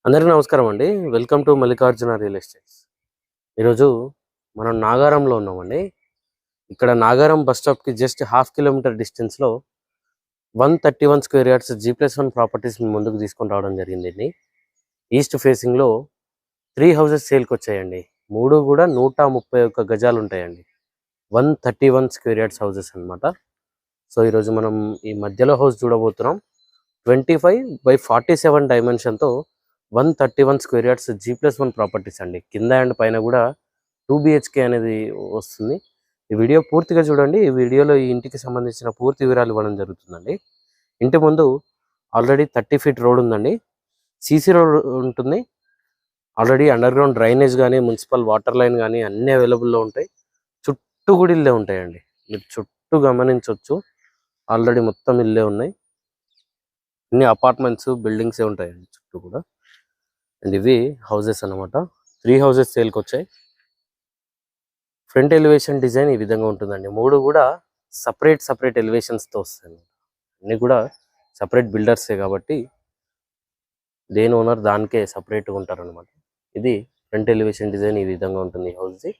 అందరికీ నమస్కారం అండి. Welcome to Mallikarjuna real estates. ఈరోజు మనం నాగారంలో ఉన్నామండి. ఇక్కడ నాగారం బస్ స్టాప్కి జస్ట్ హాఫ్ కిలోమీటర్ డిస్టెన్స్లో 131 స్క్వేర్ యార్డ్స్ G+1 ప్రాపర్టీస్ ముందుకు తీసుకొని రావడం జరిగిందండి. ఈస్ట్ ఫేసింగ్లో 3 హౌసెస్ సేల్కి వచ్చాయండి. 3 కూడా 131 గజాలు ఉంటాయండి. 131 స్క్వేర్ యార్డ్స్ హౌసెస్ అనమాట. సో ఈరోజు మనం ఈ మధ్యలో హౌస్ చూడబోతున్నాం. 25/47 డైమెన్షన్తో 131 స్క్వేర్ యార్డ్స్ G+1 ప్రాపర్టీస్ అండి. కింద అండ్ పైన కూడా 2 BHK అనేది వస్తుంది. ఈ వీడియో పూర్తిగా చూడండి. ఈ వీడియోలో ఈ ఇంటికి సంబంధించిన పూర్తి వివరాలు ఇవ్వడం జరుగుతుందండి. ఇంటి ముందు ఆల్రెడీ 30 ఫీట్ రోడ్ ఉందండి. CC రోడ్ ఉంటుంది. ఆల్రెడీ అండర్ గ్రౌండ్ డ్రైనేజ్ కానీ మున్సిపల్ వాటర్ లైన్ కానీ అన్నీ అవైలబుల్లో ఉంటాయి. చుట్టూ కూడా ఇల్లే ఉంటాయండి. మీరు చుట్టూ గమనించవచ్చు. ఆల్రెడీ మొత్తం ఇల్లే ఉన్నాయి. అన్ని అపార్ట్మెంట్స్ బిల్డింగ్సే ఉంటాయండి చుట్టూ కూడా. అండ్ ఇవి హౌసెస్ అనమాట. 3 హౌసెస్ సేల్కి వచ్చాయి. ఫ్రంట్ ఎలివేషన్ డిజైన్ ఈ విధంగా ఉంటుందండి. 3 కూడా సపరేట్ ఎలివేషన్స్తో వస్తాయి. అన్నీ కూడా సపరేట్ బిల్డర్సే కాబట్టి దేని ఓనర్ దానికే సపరేట్గా ఉంటారనమాట. ఇది ఫ్రంట్ ఎలివేషన్ డిజైన్ ఈ విధంగా ఉంటుంది. ఈ హౌస్ది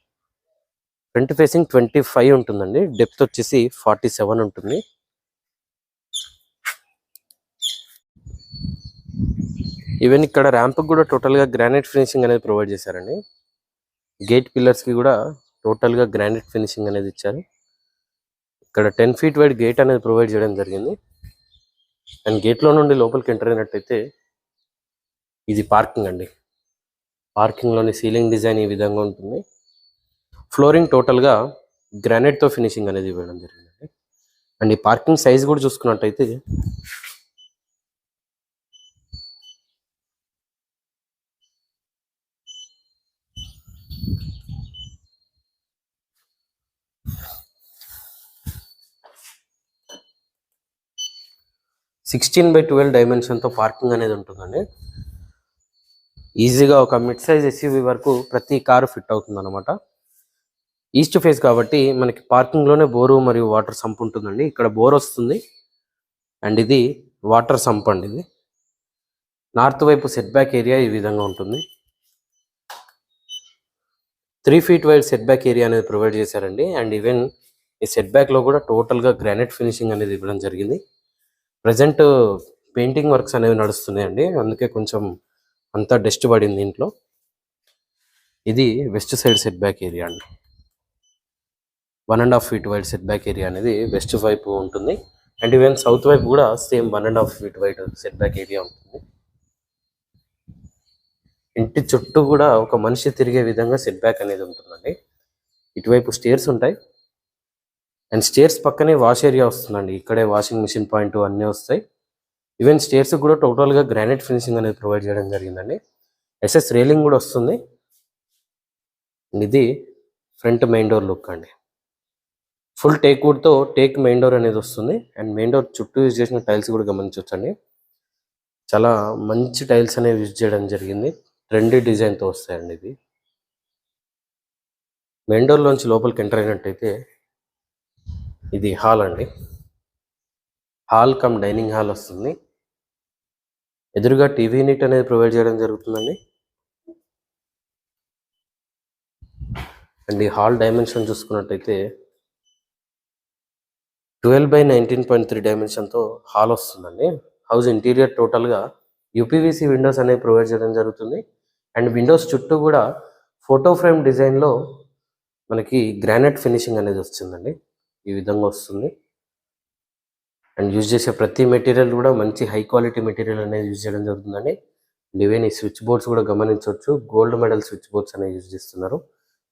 ఫ్రంట్ ఫేసింగ్ 25 ఉంటుందండి. డెప్త్ వచ్చేసి 47 ఉంటుంది. ఈవెన్ ఇక్కడ ర్యాంప్కి కూడా టోటల్గా గ్రానైట్ ఫినిషింగ్ అనేది ప్రొవైడ్ చేశారండి. గేట్ పిల్లర్స్కి కూడా టోటల్గా గ్రానైట్ ఫినిషింగ్ అనేది ఇచ్చారు. ఇక్కడ 10 ఫీట్ వైడ్ గేట్ అనేది ప్రొవైడ్ చేయడం జరిగింది. అండ్ గేట్లో నుండి లోపలికి ఎంటర్ అయినట్టయితే ఇది పార్కింగ్ అండి. పార్కింగ్లోని సీలింగ్ డిజైన్ ఈ విధంగా ఉంటుంది. ఫ్లోరింగ్ టోటల్గా గ్రానైట్తో ఫినిషింగ్ అనేది ఇవ్వడం జరిగిందండి. అండ్ ఈ పార్కింగ్ సైజ్ కూడా చూసుకున్నట్టయితే 16/12 డైమెన్షన్తో పార్కింగ్ అనేది ఉంటుందండి. ఈజీగా ఒక మిడ్ సైజ్ SUV వరకు ప్రతి కారు ఫిట్ అవుతుంది అనమాట. ఈస్ట్ ఫేస్ కాబట్టి మనకి పార్కింగ్లోనే బోరు మరియు వాటర్ సంప్ ఉంటుందండి. ఇక్కడ బోర్ వస్తుంది అండ్ ఇది వాటర్ సంప్ అండి. ఇది నార్త్ వైపు సెట్ బ్యాక్ ఏరియా ఈ విధంగా ఉంటుంది. 3 feet wide set back area అనేది ప్రొవైడ్ చేశారండి. అండ్ ఈవెన్ ఈ సెట్ బ్యాక్లో కూడా టోటల్గా గ్రానైట్ ఫినిషింగ్ అనేది ఇవ్వడం జరిగింది. ప్రజెంట్ పెయింటింగ్ వర్క్స్ అనేవి నడుస్తున్నాయండి. అందుకే కొంచెం అంతా డస్ట్ పడింది ఇంట్లో. ఇది west side set back area అండి. 1.5 feet wide set back area అనేది వెస్ట్ వైపు ఉంటుంది. అండ్ ఈవెన్ సౌత్ వైపు కూడా same 1.5 feet wide set back area ఉంటుంది. ఇంటి చుట్టూ కూడా ఒక మనిషి తిరిగే విధంగా సెట్ బ్యాక్ అనేది ఉంటుందండి. ఇటువైపు స్టేర్స్ ఉంటాయి. అండ్ స్టేర్స్ పక్కనే వాష్ ఏరియా వస్తుందండి. ఇక్కడే వాషింగ్ మిషన్ పాయింట్ అన్నీ వస్తాయి. ఈవెన్ స్టేర్స్ కూడా టోటల్గా గ్రానైట్ ఫినిషింగ్ అనేది ప్రొవైడ్ చేయడం జరిగిందండి. SS రైలింగ్ కూడా వస్తుంది. ఇది ఫ్రంట్ మెయిన్ డోర్ లుక్ అండి. ఫుల్ టేక్ వుడ్తో టేక్ మెయిన్ డోర్ అనేది వస్తుంది. అండ్ మెయిన్ డోర్ చుట్టూ యూజ్ చేసిన టైల్స్ కూడా గమనించవచ్చండి. చాలా మంచి టైల్స్ అనేవి యూజ్ చేయడం జరిగింది. ట్రెండీ డిజైన్తో వస్తాయండి. ఇది మెయిన్ డోర్లోంచి లోపలికి ఎంటర్ అయినట్టయితే ఇది హాల్ అండి. హాల్ కమ్ డైనింగ్ హాల్ వస్తుంది. ఎదురుగా టీవీ యూనిట్ అనేది ప్రొవైడ్ చేయడం జరుగుతుందండి. అండ్ ఈ హాల్ డైమెన్షన్ చూసుకున్నట్టయితే 12/19.3 డైమెన్షన్తో హాల్ వస్తుందండి. హౌస్ ఇంటీరియర్ టోటల్గా UPVC విండోస్ అనేవి ప్రొవైడ్ చేయడం జరుగుతుంది. అండ్ విండోస్ చుట్టూ కూడా ఫోటో ఫ్రేమ్ డిజైన్లో మనకి గ్రానైట్ ఫినిషింగ్ అనేది వస్తుందండి. ఈ విధంగా వస్తుంది. అండ్ యూజ్ చేసే ప్రతి మెటీరియల్ కూడా మంచి హై క్వాలిటీ మెటీరియల్ అనేది యూజ్ చేయడం జరుగుతుందండి. ఈవెన్ ఈ స్విచ్ బోర్డ్స్ కూడా గమనించవచ్చు. గోల్డ్ మెడల్ స్విచ్ బోర్డ్స్ అనేవి యూజ్ చేస్తున్నారు.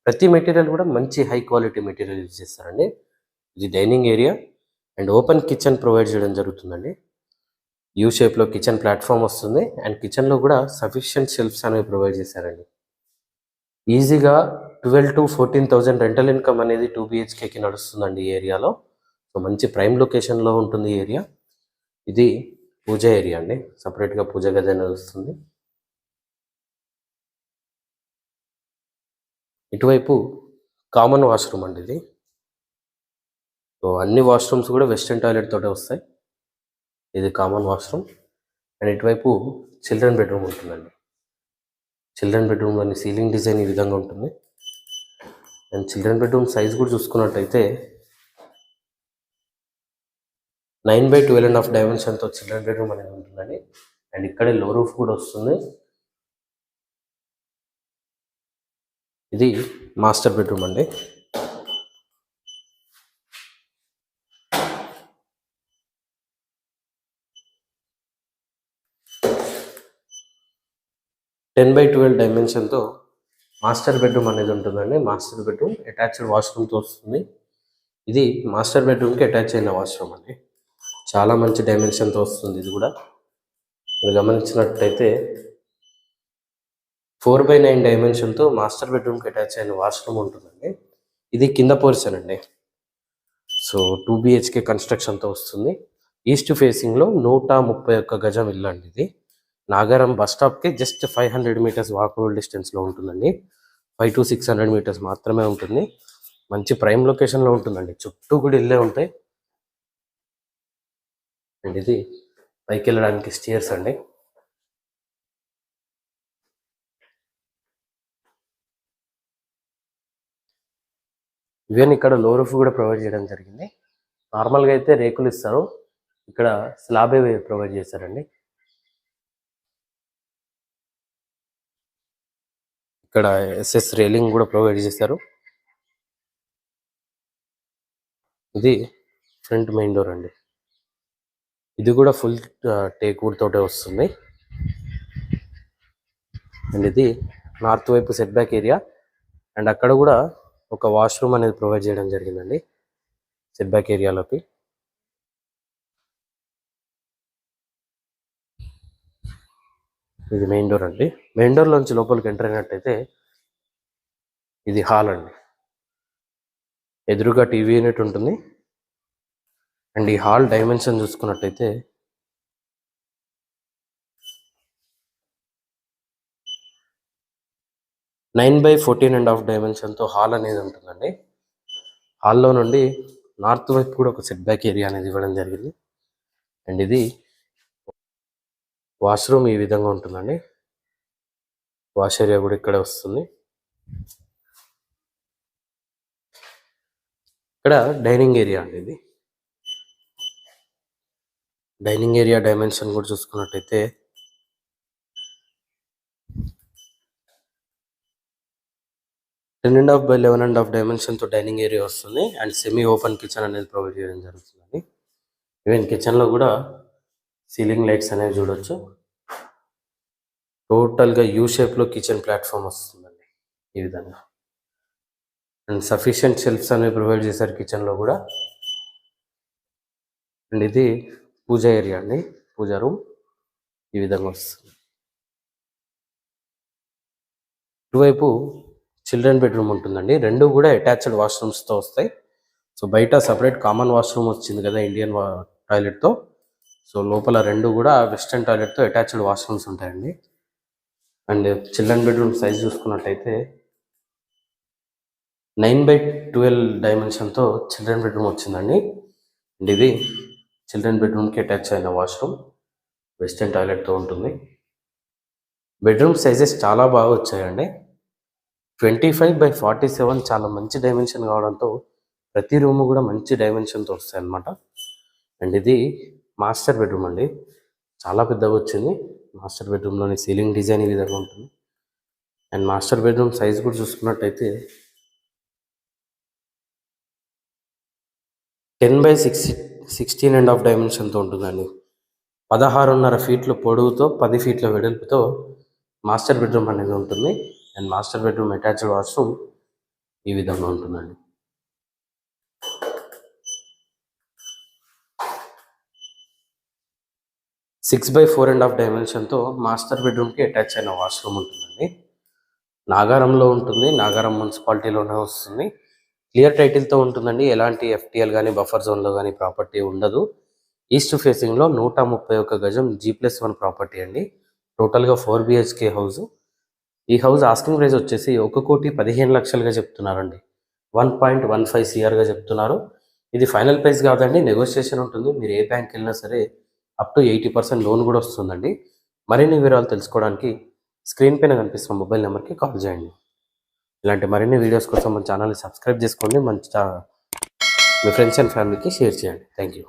ప్రతి మెటీరియల్ కూడా మంచి హై క్వాలిటీ మెటీరియల్ యూజ్ చేస్తారండి. ఇది dining area and open kitchen provide చేయడం జరుగుతుందండి. యూ షేప్లో కిచెన్ ప్లాట్ఫామ్ వస్తుంది. అండ్ కిచెన్లో కూడా సఫిషియంట్ షెల్ఫ్స్ అనేవి ప్రొవైడ్ చేశారండి. ఈజీగా 12,000 to 14,000 రెంటల్ ఇన్కమ్ అనేది 2 BHKకి నడుస్తుందండి ఈ ఏరియాలో. సో మంచి ప్రైమ్ లొకేషన్లో ఉంటుంది ఈ ఏరియా. ఇది పూజ ఏరియా అండి. సపరేట్గా పూజ గది అనేది వస్తుంది. ఇటువైపు కామన్ వాష్రూమ్ అండి ఇది. సో అన్ని వాష్రూమ్స్ కూడా వెస్టర్న్ టాయిలెట్ తోటే వస్తాయి. ఇది కామన్ వాష్రూమ్. అండ్ ఇటువైపు చిల్డ్రన్ బెడ్రూమ్ ఉంటుందండి. చిల్డ్రన్ బెడ్రూమ్లోని సీలింగ్ డిజైన్ ఈ విధంగా ఉంటుంది. అండ్ చిల్డ్రన్ బెడ్రూమ్ సైజ్ కూడా చూసుకున్నట్టయితే 9x12.5 డైమెన్షన్తో చిల్డ్రన్ బెడ్రూమ్ అనేది ఉంటుందండి. అండ్ ఇక్కడే లో రూఫ్ కూడా వస్తుంది. ఇది మాస్టర్ బెడ్రూమ్ అండి. టెన్ బై 12 డైమెన్షన్తో మాస్టర్ బెడ్రూమ్ అనేది ఉంటుందండి. మాస్టర్ బెడ్రూమ్ అటాచ్డ్ వాష్రూమ్తో వస్తుంది. ఇది మాస్టర్ బెడ్రూమ్కి అటాచ్ అయిన వాష్రూమ్ అండి. చాలా మంచి డైమెన్షన్తో వస్తుంది. ఇది కూడా మీరు గమనించినట్టయితే 4x9 డైమెన్షన్తో మాస్టర్ బెడ్రూమ్కి అటాచ్ అయిన వాష్రూమ్ ఉంటుందండి. ఇది కింద పోర్షన్ అండి. సో 2 BHK కన్స్ట్రక్షన్తో వస్తుంది. ఈస్ట్ ఫేసింగ్లో 131 గజం ఇల్లు అండి. ఇది నాగారం బస్ స్టాప్కి జస్ట్ 500 మీటర్స్ వాకబుల్ డిస్టెన్స్లో ఉంటుందండి. 5 to 600 మీటర్స్ మాత్రమే ఉంటుంది. మంచి ప్రైమ్ లొకేషన్లో ఉంటుందండి. చుట్టూ కూడా ఇల్లే ఉంటాయి. అండ్ ఇది పైకి వెళ్ళడానికి స్టేర్స్ అండి. ఈవెన్ ఇక్కడ లో రూఫ్ కూడా ప్రొవైడ్ చేయడం జరిగింది. నార్మల్గా అయితే రేకులు ఇస్తారు, ఇక్కడ స్లాబే ప్రొవైడ్ చేశారండి. ఇక్కడ SS రైలింగ్ కూడా ప్రొవైడ్ చేశారు. ఇది ఫ్రంట్ మెయిన్ డోర్ అండి. ఇది కూడా ఫుల్ టేక్ వుడ్ తోటే వస్తుంది. అండ్ ఇది నార్త్ వైపు సెట్ బ్యాక్ ఏరియా. అండ్ అక్కడ కూడా ఒక వాష్రూమ్ అనేది ప్రొవైడ్ చేయడం జరిగిందండి సెట్ బ్యాక్ ఏరియాలోకి. ఇది మెయిన్ డోర్ అండి. మెయిన్ డోర్ లోంచి లోపలికి ఎంటర్ అయినట్టయితే ఇది హాల్ అండి. ఎదురుగా టీవీ యూనిట్ ఉంటుంది. అండ్ ఈ హాల్ డైమెన్షన్ చూసుకున్నట్టయితే 9x14.5 డైమెన్షన్తో హాల్ అనేది ఉంటుందండి. హాల్లో నుండి నార్త్ వైపు కూడా ఒక సెట్ బ్యాక్ ఏరియా అనేది ఇవ్వడం జరిగింది. అండ్ ఇది వాష్రూమ్ ఈ విధంగా ఉంటుందండి. వాష్ ఏరియా కూడా ఇక్కడ వస్తుంది. ఇక్కడ డైనింగ్ ఏరియా అండి. ఇది డైనింగ్ ఏరియా డైమెన్షన్ కూడా చూసుకున్నట్టయితే 10.5 by 11.5 డైమెన్షన్తో డైనింగ్ ఏరియా వస్తుంది. అండ్ సెమీ ఓపెన్ కిచెన్ అనేది ప్రొవైడ్ చేయడం జరుగుతుందండి. ఈవెన్ కిచెన్లో కూడా సీలింగ్ లైట్స్ అనేవి చూడొచ్చు. టోటల్గా యూ షేప్లో కిచెన్ ప్లాట్ఫామ్ వస్తుందండి ఈ విధంగా. అండ్ సఫిషియంట్ షెల్ఫ్స్ అనేవి ప్రొవైడ్ చేశారు కిచెన్లో కూడా. అండ్ ఇది పూజ ఏరియా అండి. పూజా రూమ్ ఈ విధంగా వస్తుంది. ఇటువైపు చిల్డ్రన్ బెడ్రూమ్ ఉంటుందండి. రెండు కూడా అటాచ్డ్ వాష్రూమ్స్తో వస్తాయి. సో బయట సపరేట్ కామన్ వాష్రూమ్ వచ్చింది కదా ఇండియన్ టాయిలెట్తో. సో లోపల రెండు కూడా వెస్టర్న్ టాయిలెట్తో అటాచ్డ్ వాష్రూమ్స్ ఉంటాయండి. అండ్ చిల్డ్రన్ బెడ్రూమ్ సైజ్ చూసుకున్నట్టయితే 9x12 డైమెన్షన్తో చిల్డ్రన్ బెడ్రూమ్ వచ్చిందండి. అండ్ ఇది చిల్డ్రన్ బెడ్రూమ్కి అటాచ్ అయిన వాష్రూమ్ వెస్టర్న్ టాయిలెట్తో ఉంటుంది. బెడ్రూమ్ సైజెస్ చాలా బాగా వచ్చాయండి. 25x47 చాలా మంచి డైమెన్షన్ కావడంతో ప్రతి రూమ్ కూడా మంచి డైమెన్షన్తో వస్తాయి అన్నమాట. అండ్ ఇది మాస్టర్ బెడ్రూమ్ అండి. చాలా పెద్దగా వచ్చింది. మాస్టర్ బెడ్రూమ్లోని సీలింగ్ డిజైన్ ఈ విధంగా ఉంటుంది. అండ్ మాస్టర్ బెడ్రూమ్ సైజ్ కూడా చూసుకున్నట్టయితే 10x16.5 డైమెన్షన్తో ఉంటుందండి. 16.5 ఫీట్ల పొడవుతో 10 ఫీట్ల వెడల్పుతో మాస్టర్ బెడ్రూమ్ అనేది ఉంటుంది. And master bedroom attached washroom ఈ విధంగా ఉంటుందండి. సిక్స్ బై 4.5 డైమెన్షన్తో మాస్టర్ బెడ్రూమ్కి అటాచ్ అయిన వాష్రూమ్ ఉంటుందండి. నాగారంలో ఉంటుంది. నాగారం మున్సిపాలిటీలోనే వస్తుంది. క్లియర్ టైటిల్తో ఉంటుందండి. ఎలాంటి FTL కానీ బఫర్ జోన్లో కానీ ప్రాపర్టీ ఉండదు. ఈస్ట్ ఫేసింగ్లో 131 గజం G+1 ప్రాపర్టీ అండి. టోటల్గా 4 BHK హౌస్. ఈ హౌస్ ఆస్కింగ్ ప్రైస్ వచ్చేసి 1,15,00,000గా చెప్తున్నారండి. 1.15 CRగా చెప్తున్నారు. ఇది ఫైనల్ ప్రైస్ కాదండి, నెగోషియేషన్ ఉంటుంది. మీరు ఏ బ్యాంక్ వెళ్ళినా సరే అప్ టు 80% లోన్ కూడా వస్తుందండి. మరిన్ని వివరాలు తెలుసుకోవడానికి స్క్రీన్ పైన కనిపిస్తున్న మొబైల్ నెంబర్కి కాల్ చేయండి. ఇలాంటి మరిన్ని వీడియోస్ కోసం మన ఛానల్ని సబ్స్క్రైబ్ చేసుకోండి. మీ ఫ్రెండ్స్ అండ్ ఫ్యామిలీకి షేర్ చేయండి. Thank you.